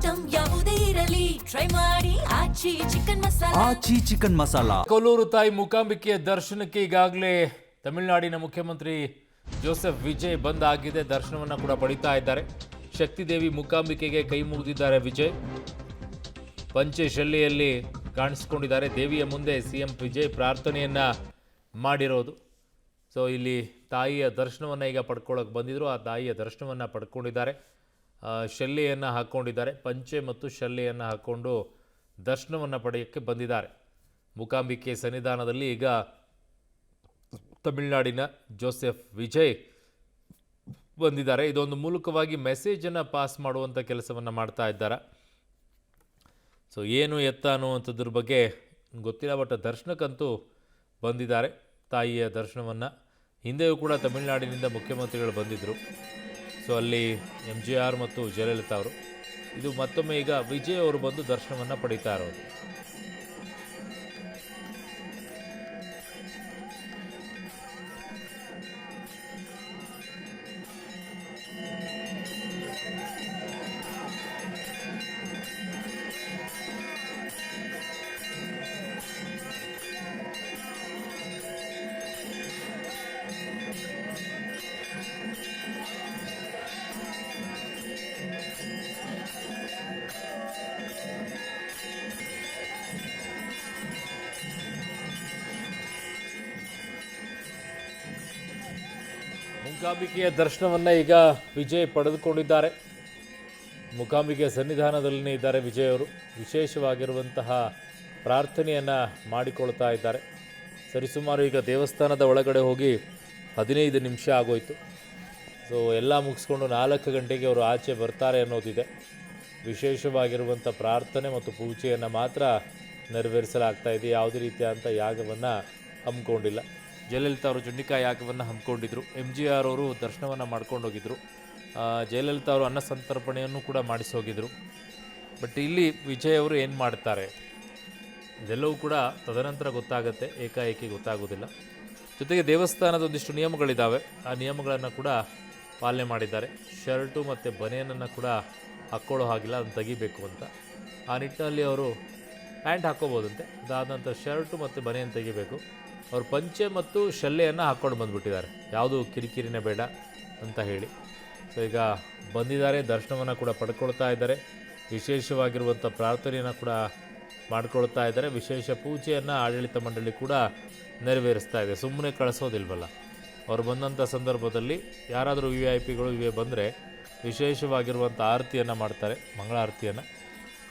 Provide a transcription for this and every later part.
Item ಯಾವುದೇ ಇರಲಿ try ಮಾಡಿ ಆಚಿ ಚಿಕನ್ ಮಸಾಲಾ. ಕೊಲ್ಲೂರು ತಾಯಿ ಮೂಕಾಂಬಿಕೆಯ ದರ್ಶನಕ್ಕೆ ಈಗಾಗಲೇ ತಮಿಳುನಾಡಿನ ಮುಖ್ಯಮಂತ್ರಿ ಜೋಸೆಫ್ ವಿಜಯ್ ಬಂದ್ ಆಗಿದೆ. ದರ್ಶನವನ್ನ ಕೂಡ ಪಡಿತಾ ಇದ್ದಾರೆ. ಶಕ್ತಿದೇವಿ ಮೂಕಾಂಬಿಕೆಗೆ ಕೈ ಮುಗಿದಿದ್ದಾರೆ ವಿಜಯ್. ಪಂಚೆ ಶಲ್ಲೆಯಲ್ಲಿ ಕಾಣಿಸಿಕೊಂಡಿದ್ದಾರೆ. ದೇವಿಯ ಮುಂದೆ ಸಿಎಂ ವಿಜಯ್ ಪ್ರಾರ್ಥನೆಯನ್ನ ಮಾಡಿರೋದು. ಸೊ ಇಲ್ಲಿ ತಾಯಿಯ ದರ್ಶನವನ್ನು ಈಗ ಪಡ್ಕೊಳ್ಳೋಕೆ ಬಂದಿದ್ರು. ಆ ತಾಯಿಯ ದರ್ಶನವನ್ನು ಪಡ್ಕೊಂಡಿದ್ದಾರೆ. ಶಲ್ಲೆಯನ್ನು ಹಾಕ್ಕೊಂಡಿದ್ದಾರೆ. ಪಂಚೆ ಮತ್ತು ಶಲ್ಲೆಯನ್ನು ಹಾಕ್ಕೊಂಡು ದರ್ಶನವನ್ನು ಪಡೆಯೋಕ್ಕೆ ಬಂದಿದ್ದಾರೆ. ಮೂಕಾಂಬಿಕೆ ಸನ್ನಿಧಾನದಲ್ಲಿ ಈಗ ತಮಿಳುನಾಡಿನ ಜೋಸೆಫ್ ವಿಜಯ್ ಬಂದಿದ್ದಾರೆ. ಇದೊಂದು ಮೂಲಕವಾಗಿ ಮೆಸೇಜನ್ನು ಪಾಸ್ ಮಾಡುವಂಥ ಕೆಲಸವನ್ನು ಮಾಡ್ತಾ ಇದ್ದಾರೆ. ಸೊ ಏನು ಎತ್ತ ಅನ್ನುವಂಥದ್ರ ಬಗ್ಗೆ ಗೊತ್ತಿಲ್ಲ, ಬಟ್ ದರ್ಶನಕ್ಕಂತೂ ಬಂದಿದ್ದಾರೆ. ತಾಯಿಯ ದರ್ಶನವನ್ನು ಹಿಂದೆಯೂ ಕೂಡ ತಮಿಳುನಾಡಿನಿಂದ ಮುಖ್ಯಮಂತ್ರಿಗಳು ಬಂದಿದ್ದರು. ಸೊ ಅಲ್ಲಿ MGR ಮತ್ತು ಜಯಲಲಿತಾ ಅವರು. ಇದು ಮತ್ತೊಮ್ಮೆ ಈಗ ವಿಜಯ್ ಅವರು ಬಂದು ದರ್ಶನವನ್ನು ಪಡೀತಾ ಇರೋದು. ಮೂಕಾಂಬಿಕೆಯ ದರ್ಶನವನ್ನು ಈಗ ವಿಜಯ್ ಪಡೆದುಕೊಂಡಿದ್ದಾರೆ. ಮೂಕಾಂಬಿಕೆಯ ಸನ್ನಿಧಾನದಲ್ಲಿನೇ ಇದ್ದಾರೆ ವಿಜಯ್ ಅವರು. ವಿಶೇಷವಾಗಿರುವಂತಹ ಪ್ರಾರ್ಥನೆಯನ್ನು ಮಾಡಿಕೊಳ್ತಾ ಇದ್ದಾರೆ. ಸರಿಸುಮಾರು ಈಗ ದೇವಸ್ಥಾನದ ಒಳಗಡೆ ಹೋಗಿ 15 ನಿಮಿಷ ಆಗೋಯ್ತು. ಸೊ ಎಲ್ಲ ಮುಗಿಸ್ಕೊಂಡು 4 ಗಂಟೆಗೆ ಅವರು ಆಚೆ ಬರ್ತಾರೆ ಅನ್ನೋದಿದೆ. ವಿಶೇಷವಾಗಿರುವಂಥ ಪ್ರಾರ್ಥನೆ ಮತ್ತು ಪೂಜೆಯನ್ನು ಮಾತ್ರ ನೆರವೇರಿಸಲಾಗ್ತಾ ಇದೆ. ಯಾವುದೇ ರೀತಿಯಾದಂಥ ಯಾಗವನ್ನು ಹಮ್ಮಿಕೊಂಡಿಲ್ಲ. ಜಯಲಲಿತಾ ಅವರು ಚಂಡಿಕಾ ಯಾಗವನ್ನು ಹಮ್ಮಿಕೊಂಡಿದ್ರು. MGR ಅವರು ದರ್ಶನವನ್ನು ಮಾಡ್ಕೊಂಡು ಹೋಗಿದ್ದರು. ಜಯಲಲಿತಾ ಅವರು ಅನ್ನ ಸಂತರ್ಪಣೆಯನ್ನು ಕೂಡ ಮಾಡಿಸಿ ಹೋಗಿದ್ದರು. ಬಟ್ ಇಲ್ಲಿ ವಿಜಯ್ ಅವರು ಏನು ಮಾಡ್ತಾರೆ ಇದೆಲ್ಲವೂ ಕೂಡ ತದನಂತರ ಗೊತ್ತಾಗುತ್ತೆ, ಏಕಾಏಕಿ ಗೊತ್ತಾಗೋದಿಲ್ಲ. ಜೊತೆಗೆ ದೇವಸ್ಥಾನದ ಒಂದಿಷ್ಟು ನಿಯಮಗಳಿದ್ದಾವೆ. ಆ ನಿಯಮಗಳನ್ನು ಕೂಡ ಪಾಲನೆ ಮಾಡಿದ್ದಾರೆ. ಶರ್ಟು ಮತ್ತು ಬನಿಯನನ್ನು ಕೂಡ ಹಾಕ್ಕೊಳ್ಳೋ ಹಾಗಿಲ್ಲ, ಅದನ್ನು ತೆಗಿಬೇಕು ಅಂತ. ಆ ನಿಟ್ಟಿನಲ್ಲಿ ಅವರು ಪ್ಯಾಂಟ್ ಹಾಕ್ಕೋಬೋದಂತೆ. ಅದಾದ ನಂತರ ಶರ್ಟು ಮತ್ತು ಬನಿಯನ್ ತೆಗಿಬೇಕು. ಅವರು ಪಂಚೆ ಮತ್ತು ಶಲ್ಲೆಯನ್ನು ಹಾಕ್ಕೊಂಡು ಬಂದುಬಿಟ್ಟಿದ್ದಾರೆ. ಯಾವುದೂ ಕಿರಿಕಿರಿನೇ ಬೇಡ ಅಂತ ಹೇಳಿ. ಸೊ ಈಗ ಬಂದಿದ್ದಾರೆ, ದರ್ಶನವನ್ನು ಕೂಡ ಪಡ್ಕೊಳ್ತಾ ಇದ್ದಾರೆ. ವಿಶೇಷವಾಗಿರುವಂಥ ಪ್ರಾರ್ಥನೆಯನ್ನು ಕೂಡ ಮಾಡ್ಕೊಳ್ತಾ ಇದ್ದಾರೆ. ವಿಶೇಷ ಪೂಜೆಯನ್ನು ಆಡಳಿತ ಮಂಡಳಿ ಕೂಡ ನೆರವೇರಿಸ್ತಾ ಇದೆ. ಸುಮ್ಮನೆ ಕಳಿಸೋದಿಲ್ವಲ್ಲ. ಅವರು ಬಂದಂಥ ಸಂದರ್ಭದಲ್ಲಿ ಯಾರಾದರೂ VIPಗಳು ಬಂದರೆ ವಿಶೇಷವಾಗಿರುವಂಥ ಆರತಿಯನ್ನು ಮಾಡ್ತಾರೆ, ಮಂಗಳಾರತಿಯನ್ನು.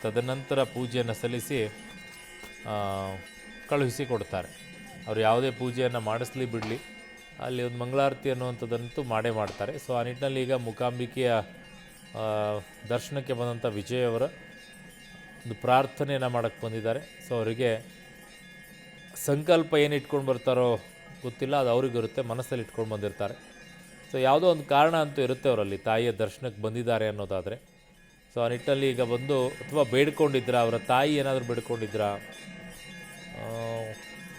ತದನಂತರ ಪೂಜೆಯನ್ನು ಸಲ್ಲಿಸಿ ಕಳುಹಿಸಿ ಕೊಡ್ತಾರೆ. ಅವರು ಯಾವುದೇ ಪೂಜೆಯನ್ನು ಮಾಡಿಸ್ಲಿ ಬಿಡಲಿ, ಅಲ್ಲಿ ಒಂದು ಮಂಗಳಾರತಿ ಅನ್ನುವಂಥದ್ದಂತೂ ಮಾಡೇ ಮಾಡ್ತಾರೆ. ಸೊ ಆ ನಿಟ್ಟಿನಲ್ಲಿ ಈಗ ಮೂಕಾಂಬಿಕೆಯ ದರ್ಶನಕ್ಕೆ ಬಂದಂಥ ವಿಜಯ್ ಅವರ ಒಂದು ಪ್ರಾರ್ಥನೆಯನ್ನು ಮಾಡೋಕ್ಕೆ ಬಂದಿದ್ದಾರೆ. ಸೊ ಅವರಿಗೆ ಸಂಕಲ್ಪ ಏನು ಇಟ್ಕೊಂಡು ಬರ್ತಾರೋ ಗೊತ್ತಿಲ್ಲ, ಅದು ಅವ್ರಿಗೆ ಇರುತ್ತೆ, ಮನಸ್ಸಲ್ಲಿ ಇಟ್ಕೊಂಡು ಬಂದಿರ್ತಾರೆ. ಸೊ ಯಾವುದೋ ಒಂದು ಕಾರಣ ಅಂತೂ ಇರುತ್ತೆ ಅವರಲ್ಲಿ, ತಾಯಿಯ ದರ್ಶನಕ್ಕೆ ಬಂದಿದ್ದಾರೆ ಅನ್ನೋದಾದರೆ. ಸೊ ಆ ನಿಟ್ಟಿನಲ್ಲಿ ಈಗ ಬಂದು ಅಥವಾ ಬೇಡ್ಕೊಂಡಿದ್ರಾ, ಅವರ ತಾಯಿ ಏನಾದರೂ ಬೇಡ್ಕೊಂಡಿದ್ರಾ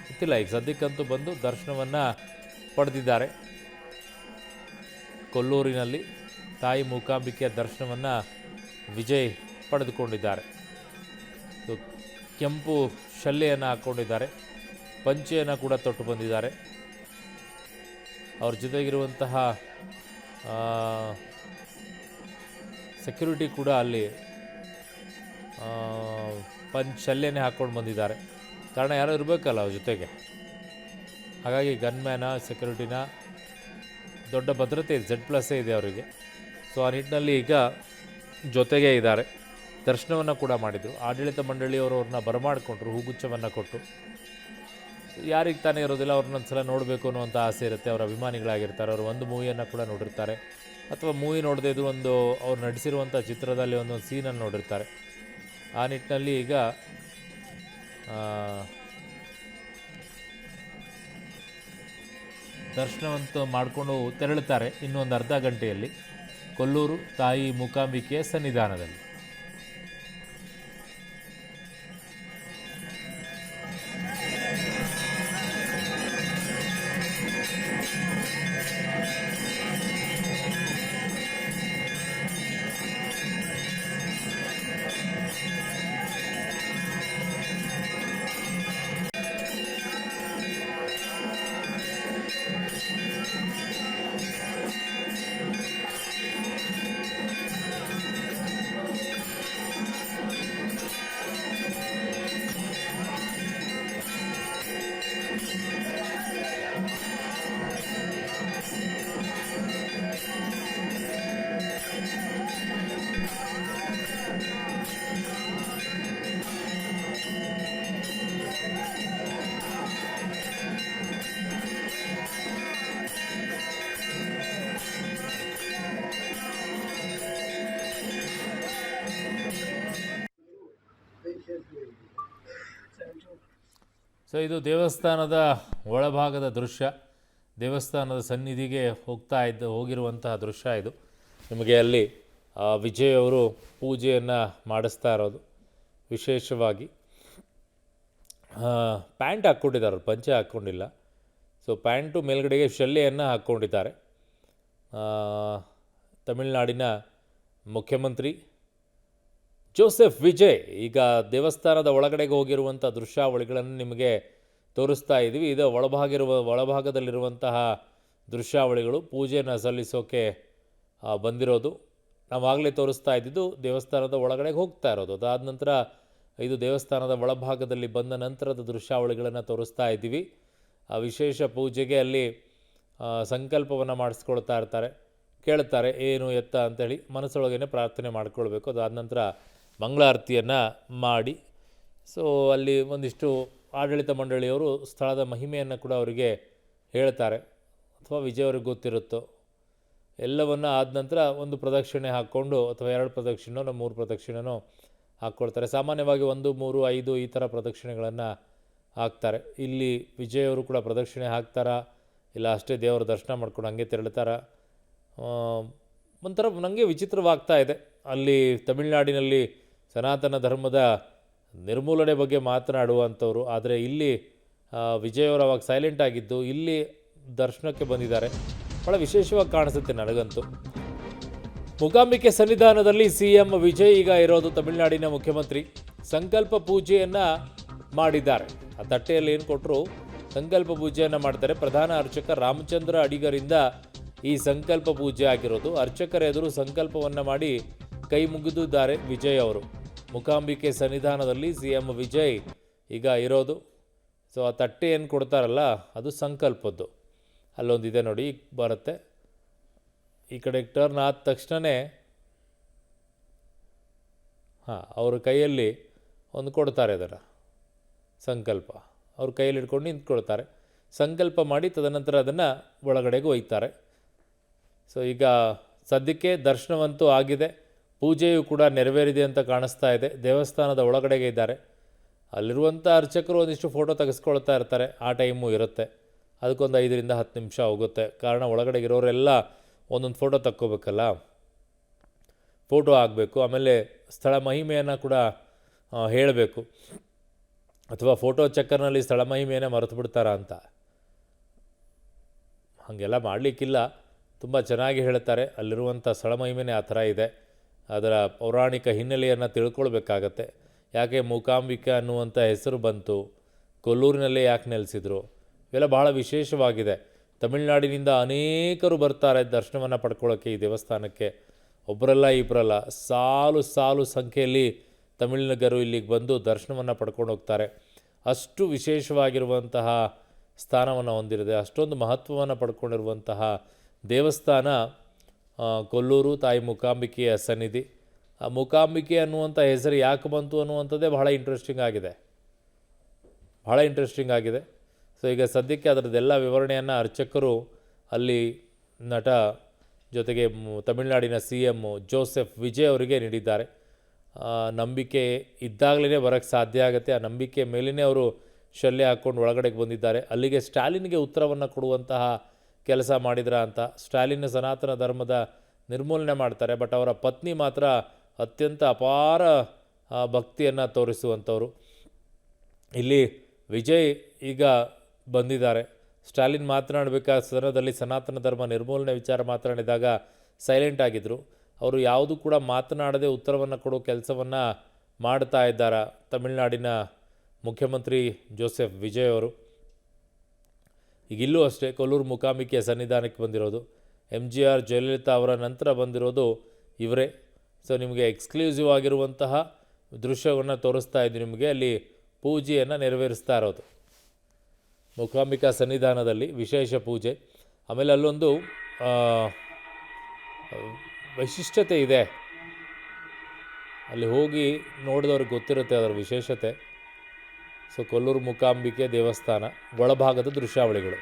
ಗೊತ್ತಿಲ್ಲ. ಈಗ ಸದ್ಯಕ್ಕಂತೂ ಬಂದು ದರ್ಶನವನ್ನು ಪಡೆದಿದ್ದಾರೆ. ಕೊಲ್ಲೂರಿನಲ್ಲಿ ತಾಯಿ ಮೂಕಾಂಬಿಕೆಯ ದರ್ಶನವನ್ನು ವಿಜಯ್ ಪಡೆದುಕೊಂಡಿದ್ದಾರೆ. ಕೆಂಪು ಶಲ್ಲೆಯನ್ನು ಹಾಕ್ಕೊಂಡಿದ್ದಾರೆ. ಪಂಚೆಯನ್ನು ಕೂಡ ತೊಟ್ಟು ಬಂದಿದ್ದಾರೆ. ಅವ್ರ ಜೊತೆಗಿರುವಂತಹ ಸೆಕ್ಯೂರಿಟಿ ಕೂಡ ಅಲ್ಲಿ ಶಲ್ಲೆನೇ ಹಾಕ್ಕೊಂಡು ಬಂದಿದ್ದಾರೆ. ಕಾರಣ ಯಾರೋ ಇರಬೇಕಲ್ಲ ಅವ್ರ ಜೊತೆಗೆ. ಹಾಗಾಗಿ ಗನ್ಮ್ಯಾನ, ಸೆಕ್ಯೂರಿಟಿನ, ದೊಡ್ಡ ಭದ್ರತೆ ಇದೆ, Z+ ಇದೆ ಅವರಿಗೆ. ಸೊ ಆ ನಿಟ್ಟಿನಲ್ಲಿ ಈಗ ಜೊತೆಗೆ ಇದ್ದಾರೆ. ದರ್ಶನವನ್ನು ಕೂಡ ಮಾಡಿದರು. ಆಡಳಿತ ಮಂಡಳಿಯವರು ಅವ್ರನ್ನ ಬರಮಾಡಿಕೊಂಡ್ರು, ಹೂಗುಚ್ಛವನ್ನು ಕೊಟ್ಟು. ಯಾರಿಗೆ ತಾನೇ ಇರೋದಿಲ್ಲ, ಅವ್ರನ್ನೊಂದು ಸಲ ನೋಡಬೇಕು ಅನ್ನುವಂಥ ಆಸೆ ಇರುತ್ತೆ. ಅವರ ಅಭಿಮಾನಿಗಳಾಗಿರ್ತಾರೆ. ಅವರು ಒಂದು ಮೂವಿಯನ್ನು ಕೂಡ ನೋಡಿರ್ತಾರೆ, ಅಥವಾ ಮೂವಿ ನೋಡದೇ ಇದ್ದರೂ ಒಂದು ಅವ್ರು ನಟಿಸಿರುವಂಥ ಚಿತ್ರದಲ್ಲಿ ಒಂದೊಂದು ಸೀನನ್ನು ನೋಡಿರ್ತಾರೆ. ಆ ನಿಟ್ಟಿನಲ್ಲಿ ಈಗ ದರ್ಶನವಂತೂ ಮಾಡಿಕೊಂಡು ತೆರಳುತ್ತಾರೆ ಇನ್ನೊಂದು ಅರ್ಧ ಗಂಟೆಯಲ್ಲಿ ಕೊಲ್ಲೂರು ತಾಯಿ ಮೂಕಾಂಬಿಕೆಯ ಸನ್ನಿಧಾನದಲ್ಲಿ. ಸೊ ಇದು ದೇವಸ್ಥಾನದ ಒಳಭಾಗದ ದೃಶ್ಯ. ದೇವಸ್ಥಾನದ ಸನ್ನಿಧಿಗೆ ಹೋಗಿರುವಂತಹ ದೃಶ್ಯ ಇದು. ನಿಮಗೆ ಅಲ್ಲಿ ವಿಜಯ್ ಅವರು ಪೂಜೆಯನ್ನು ಮಾಡಿಸ್ತಾ ಇರೋದು. ವಿಶೇಷವಾಗಿ ಪ್ಯಾಂಟ್ ಹಾಕ್ಕೊಂಡಿದ್ದಾರೆ, ಪಂಚೆ ಹಾಕ್ಕೊಂಡಿಲ್ಲ. So pant ಮೇಲ್ಗಡೆಗೆ ಶಲ್ಯೆಯನ್ನು ಹಾಕ್ಕೊಂಡಿದ್ದಾರೆ. ತಮಿಳುನಾಡಿನ ಮುಖ್ಯಮಂತ್ರಿ ಜೋಸೆಫ್ ವಿಜಯ್ ಈಗ ದೇವಸ್ಥಾನದ ಒಳಗಡೆಗೆ ಹೋಗಿರುವಂಥ ದೃಶ್ಯಾವಳಿಗಳನ್ನು ನಿಮಗೆ ತೋರಿಸ್ತಾ ಇದ್ದೀವಿ. ಇದು ಒಳಭಾಗದಲ್ಲಿರುವಂತಹ ದೃಶ್ಯಾವಳಿಗಳು. ಪೂಜೆಯನ್ನು ಸಲ್ಲಿಸೋಕೆ ಬಂದಿರೋದು. ನಾವಾಗಲೇ ತೋರಿಸ್ತಾ ಇದ್ದಿದ್ದು ದೇವಸ್ಥಾನದ ಒಳಗಡೆಗೆ ಹೋಗ್ತಾ ಇರೋದು. ಅದಾದ ನಂತರ ಇದು ದೇವಸ್ಥಾನದ ಒಳಭಾಗದಲ್ಲಿ ಬಂದ ನಂತರದ ದೃಶ್ಯಾವಳಿಗಳನ್ನು ತೋರಿಸ್ತಾ ಇದ್ದೀವಿ. ಆ ವಿಶೇಷ ಪೂಜೆಗೆ ಅಲ್ಲಿ ಸಂಕಲ್ಪವನ್ನು ಮಾಡಿಸ್ಕೊಳ್ತಾ ಇರ್ತಾರೆ, ಕೇಳ್ತಾರೆ ಏನು ಎತ್ತ ಅಂಥೇಳಿ ಮನಸ್ಸೊಳಗೇ ಪ್ರಾರ್ಥನೆ ಮಾಡ್ಕೊಳ್ಬೇಕು. ಅದಾದ ನಂತರ ಮಂಗಳಾರತಿಯನ್ನು ಮಾಡಿ, ಸೊ ಅಲ್ಲಿ ಒಂದಿಷ್ಟು ಆಡಳಿತ ಮಂಡಳಿಯವರು ಸ್ಥಳದ ಮಹಿಮೆಯನ್ನು ಕೂಡ ಅವರಿಗೆ ಹೇಳ್ತಾರೆ, ಅಥವಾ ವಿಜಯ್ ಅವ್ರಿಗೆ ಗೊತ್ತಿರುತ್ತೋ. ಎಲ್ಲವನ್ನು ಆದ ನಂತರ ಒಂದು ಪ್ರದಕ್ಷಿಣೆ ಹಾಕ್ಕೊಂಡು, ಅಥವಾ 2 ಪ್ರದಕ್ಷಿಣೆನೋ 3 ಪ್ರದಕ್ಷಿಣೆನೋ ಹಾಕ್ಕೊಳ್ತಾರೆ. ಸಾಮಾನ್ಯವಾಗಿ 1, 3, 5 ಈ ಥರ ಪ್ರದಕ್ಷಿಣೆಗಳನ್ನು ಹಾಕ್ತಾರೆ. ಇಲ್ಲಿ ವಿಜಯ್ ಅವರು ಕೂಡ ಪ್ರದಕ್ಷಿಣೆ ಹಾಕ್ತಾರಾ, ಇಲ್ಲ ಅಷ್ಟೇ ದೇವರ ದರ್ಶನ ಮಾಡ್ಕೊಂಡು ಹಂಗೆ ತೆರಳ್ತಾರಾ? ಒಂಥರ ನನಗೆ ವಿಚಿತ್ರವಾಗ್ತಾ ಇದೆ. ಅಲ್ಲಿ ತಮಿಳುನಾಡಿನಲ್ಲಿ ಸನಾತನ ಧರ್ಮದ ನಿರ್ಮೂಲನೆ ಬಗ್ಗೆ ಮಾತನಾಡುವಂಥವ್ರು, ಆದರೆ ಇಲ್ಲಿ ವಿಜಯ್ ಅವರು ಅವಾಗ ಸೈಲೆಂಟ್ ಆಗಿದ್ದು, ಇಲ್ಲಿ ದರ್ಶನಕ್ಕೆ ಬಂದಿದ್ದಾರೆ. ಭಾಳ ವಿಶೇಷವಾಗಿ ಕಾಣಿಸುತ್ತೆ ನನಗಂತೂ. ಮೂಕಾಂಬಿಕೆ ಸನ್ನಿಧಾನದಲ್ಲಿ CM ವಿಜಯ್ ಈಗ ಇರೋದು. ತಮಿಳುನಾಡಿನ ಮುಖ್ಯಮಂತ್ರಿ ಸಂಕಲ್ಪ ಪೂಜೆಯನ್ನು ಮಾಡಿದ್ದಾರೆ. ಆ ತಟ್ಟೆಯಲ್ಲಿ ಏನು ಕೊಟ್ಟರು ಸಂಕಲ್ಪ ಪೂಜೆಯನ್ನು ಮಾಡ್ತಾರೆ. ಪ್ರಧಾನ ಅರ್ಚಕ ರಾಮಚಂದ್ರ ಅಡಿಗರಿಂದ ಈ ಸಂಕಲ್ಪ ಪೂಜೆ ಆಗಿರೋದು. ಅರ್ಚಕರ ಎದುರು ಸಂಕಲ್ಪವನ್ನು ಮಾಡಿ ಕೈ ಮುಗಿದಿದ್ದಾರೆ ವಿಜಯ್ ಅವರು. ಮೂಕಾಂಬಿಕೆ ಸನ್ನಿಧಾನದಲ್ಲಿ CM ವಿಜಯ್ ಈಗ ಇರೋದು. ಸೊ ಆ ತಟ್ಟೆ ಏನು ಕೊಡ್ತಾರಲ್ಲ ಅದು ಸಂಕಲ್ಪದ್ದು. ಅಲ್ಲೊಂದಿದೆ ನೋಡಿ, ಈಗ ಬರುತ್ತೆ. ಈ ಕಡೆ ಟರ್ನ್ ಆದ ತಕ್ಷಣವೇ ಅವ್ರ ಕೈಯಲ್ಲಿ ಒಂದು ಕೊಡ್ತಾರೆ ಅದನ್ನು ಸಂಕಲ್ಪ. ಅವ್ರ ಕೈಯಲ್ಲಿ ಹಿಡ್ಕೊಂಡು ನಿಂತ್ಕೊಳ್ತಾರೆ, ಸಂಕಲ್ಪ ಮಾಡಿ ತದನಂತರ ಅದನ್ನು ಒಳಗಡೆಗೆ ಒಯ್ತಾರೆ. ಸೊ ಈಗ ಸದ್ಯಕ್ಕೆ ದರ್ಶನವಂತೂ ಆಗಿದೆ, ಪೂಜೆಯು ಕೂಡ ನೆರವೇರಿದೆ ಅಂತ ಕಾಣಿಸ್ತಾ ಇದೆ. ದೇವಸ್ಥಾನದ ಒಳಗಡೆಗೆ ಇದ್ದಾರೆ. ಅಲ್ಲಿರುವಂಥ ಅರ್ಚಕರು ಒಂದಿಷ್ಟು ಫೋಟೋ ತೆಗೆಸ್ಕೊಳ್ತಾ ಇರ್ತಾರೆ, ಆ ಟೈಮು ಇರುತ್ತೆ. ಅದಕ್ಕೊಂದು 5 ರಿಂದ 10 ನಿಮಿಷ ಹೋಗುತ್ತೆ. ಕಾರಣ ಒಳಗಡೆ ಇರೋರೆಲ್ಲ ಒಂದೊಂದು ಫೋಟೋ ತಕ್ಕೋಬೇಕಲ್ಲ, ಫೋಟೋ ಆಗಬೇಕು. ಆಮೇಲೆ ಸ್ಥಳ ಮಹಿಮೆಯನ್ನು ಕೂಡ ಹೇಳಬೇಕು, ಅಥವಾ ಫೋಟೋ ಚಕ್ಕರ್ನಲ್ಲಿ ಸ್ಥಳ ಮಹಿಮೆಯನ್ನು ಮರೆತು ಬಿಡ್ತಾರ ಅಂತ. ಹಾಗೆಲ್ಲ ಮಾಡಲಿಕ್ಕಿಲ್ಲ, ತುಂಬ ಚೆನ್ನಾಗಿ ಹೇಳ್ತಾರೆ. ಅಲ್ಲಿರುವಂಥ ಸ್ಥಳ ಮಹಿಮೆನೇ ಆ ಥರ ಇದೆ. ಅದರ ಪೌರಾಣಿಕ ಹಿನ್ನೆಲೆಯನ್ನು ತಿಳ್ಕೊಳ್ಬೇಕಾಗತ್ತೆ. ಯಾಕೆ ಮೂಕಾಂಬಿಕೆ ಅನ್ನುವಂಥ ಹೆಸರು ಬಂತು, ಕೊಲ್ಲೂರಿನಲ್ಲೇ ಯಾಕೆ ನೆಲೆಸಿದ್ರು, ಇವೆಲ್ಲ ಭಾಳ ವಿಶೇಷವಾಗಿದೆ. ತಮಿಳುನಾಡಿನಿಂದ ಅನೇಕರು ಬರ್ತಾರೆ ದರ್ಶನವನ್ನು ಪಡ್ಕೊಳ್ಳೋಕ್ಕೆ ಈ ದೇವಸ್ಥಾನಕ್ಕೆ. ಒಬ್ಬರಲ್ಲ ಇಬ್ಬರಲ್ಲ, ಸಾಲು ಸಾಲು ಸಂಖ್ಯೆಯಲ್ಲಿ ತಮಿಳಿಗರು ಇಲ್ಲಿಗೆ ಬಂದು ದರ್ಶನವನ್ನು ಪಡ್ಕೊಂಡು ಹೋಗ್ತಾರೆ. ಅಷ್ಟು ವಿಶೇಷವಾಗಿರುವಂತಹ ಸ್ಥಾನವನ್ನು ಹೊಂದಿರಿದೆ, ಅಷ್ಟೊಂದು ಮಹತ್ವವನ್ನು ಪಡ್ಕೊಂಡಿರುವಂತಹ ದೇವಸ್ಥಾನ ಕೊಲ್ಲೂರು ತಾಯಿ ಮೂಕಾಂಬಿಕೆಯ ಸನ್ನಿಧಿ. ಆ ಮೂಕಾಂಬಿಕೆ ಅನ್ನುವಂಥ ಹೆಸರು ಯಾಕೆ ಬಂತು ಅನ್ನುವಂಥದ್ದೇ ಭಾಳ ಇಂಟ್ರೆಸ್ಟಿಂಗ್ ಆಗಿದೆ. ಸೊ ಈಗ ಸದ್ಯಕ್ಕೆ ಅದರದ್ದೆಲ್ಲ ವಿವರಣೆಯನ್ನು ಅರ್ಚಕರು ಅಲ್ಲಿ ನಟ ಜೊತೆಗೆ ತಮಿಳುನಾಡಿನ CM ಜೋಸೆಫ್ ವಿಜಯ್ ಅವರಿಗೆ ನೀಡಿದ್ದಾರೆ. ನಂಬಿಕೆ ಇದ್ದಾಗಲೇ ಬರೋಕ್ಕೆ ಸಾಧ್ಯ ಆಗುತ್ತೆ. ಆ ನಂಬಿಕೆ ಮೇಲೇ ಅವರು ಶಲ್ಯ ಹಾಕ್ಕೊಂಡು ಒಳಗಡೆಗೆ ಬಂದಿದ್ದಾರೆ. ಅಲ್ಲಿಗೆ ಸ್ಟಾಲಿನ್ಗೆ ಉತ್ತರವನ್ನು ಕೊಡುವಂತಹ ಕೆಲಸ ಮಾಡಿದ್ರ ಅಂತ. ಸ್ಟಾಲಿನ್ ಸನಾತನ ಧರ್ಮದ ನಿರ್ಮೂಲನೆ ಮಾಡ್ತಾರೆ, ಬಟ್ ಅವರ ಪತ್ನಿ ಮಾತ್ರ ಅತ್ಯಂತ ಅಪಾರ ಭಕ್ತಿಯನ್ನು ತೋರಿಸುವಂಥವ್ರು. ಇಲ್ಲಿ ವಿಜಯ್ ಈಗ ಬಂದಿದ್ದಾರೆ. ಸ್ಟಾಲಿನ್ ಮಾತನಾಡಬೇಕಾದ ಸದನದಲ್ಲಿ ಸನಾತನ ಧರ್ಮ ನಿರ್ಮೂಲನೆ ವಿಚಾರ ಮಾತನಾಡಿದಾಗ ಸೈಲೆಂಟ್ ಆಗಿದ್ದರು. ಅವರು ಯಾವುದೂ ಕೂಡ ಮಾತನಾಡದೆ ಉತ್ತರವನ್ನು ಕೊಡೋ ಕೆಲಸವನ್ನು ಮಾಡ್ತಾ ಇದ್ದಾರೆ ತಮಿಳುನಾಡಿನ ಮುಖ್ಯಮಂತ್ರಿ ಜೋಸೆಫ್ ವಿಜಯ್ ಅವರು. ಈಗಿಲ್ಲೂ ಅಷ್ಟೇ ಕೊಲ್ಲೂರು ಮೂಕಾಂಬಿಕೆಯ ಸನ್ನಿಧಾನಕ್ಕೆ ಬಂದಿರೋದು. MGR ಜಯಲಲಿತಾ ಅವರ ನಂತರ ಬಂದಿರೋದು ಇವರೇ. ಸೊ ನಿಮಗೆ ಎಕ್ಸ್ಕ್ಲೂಸಿವ್ ಆಗಿರುವಂತಹ ದೃಶ್ಯವನ್ನು ತೋರಿಸ್ತಾ ಇದ್ದೀನಿ ನಿಮಗೆ. ಅಲ್ಲಿ ಪೂಜೆಯನ್ನು ನೆರವೇರಿಸ್ತಾ ಇರೋದು ಮೂಕಾಂಬಿಕಾ ಸನ್ನಿಧಾನದಲ್ಲಿ ವಿಶೇಷ ಪೂಜೆ. ಆಮೇಲೆ ಅಲ್ಲೊಂದು ವೈಶಿಷ್ಟ್ಯತೆ ಇದೆ, ಅಲ್ಲಿ ಹೋಗಿ ನೋಡಿದವ್ರಿಗೆ ಗೊತ್ತಿರುತ್ತೆ ಅದರ ವಿಶೇಷತೆ. ಸೊ ಕೊಲ್ಲೂರು ಮೂಕಾಂಬಿಕೆ ದೇವಸ್ಥಾನ ಒಳಭಾಗದ ದೃಶ್ಯಾವಳಿಗಳು.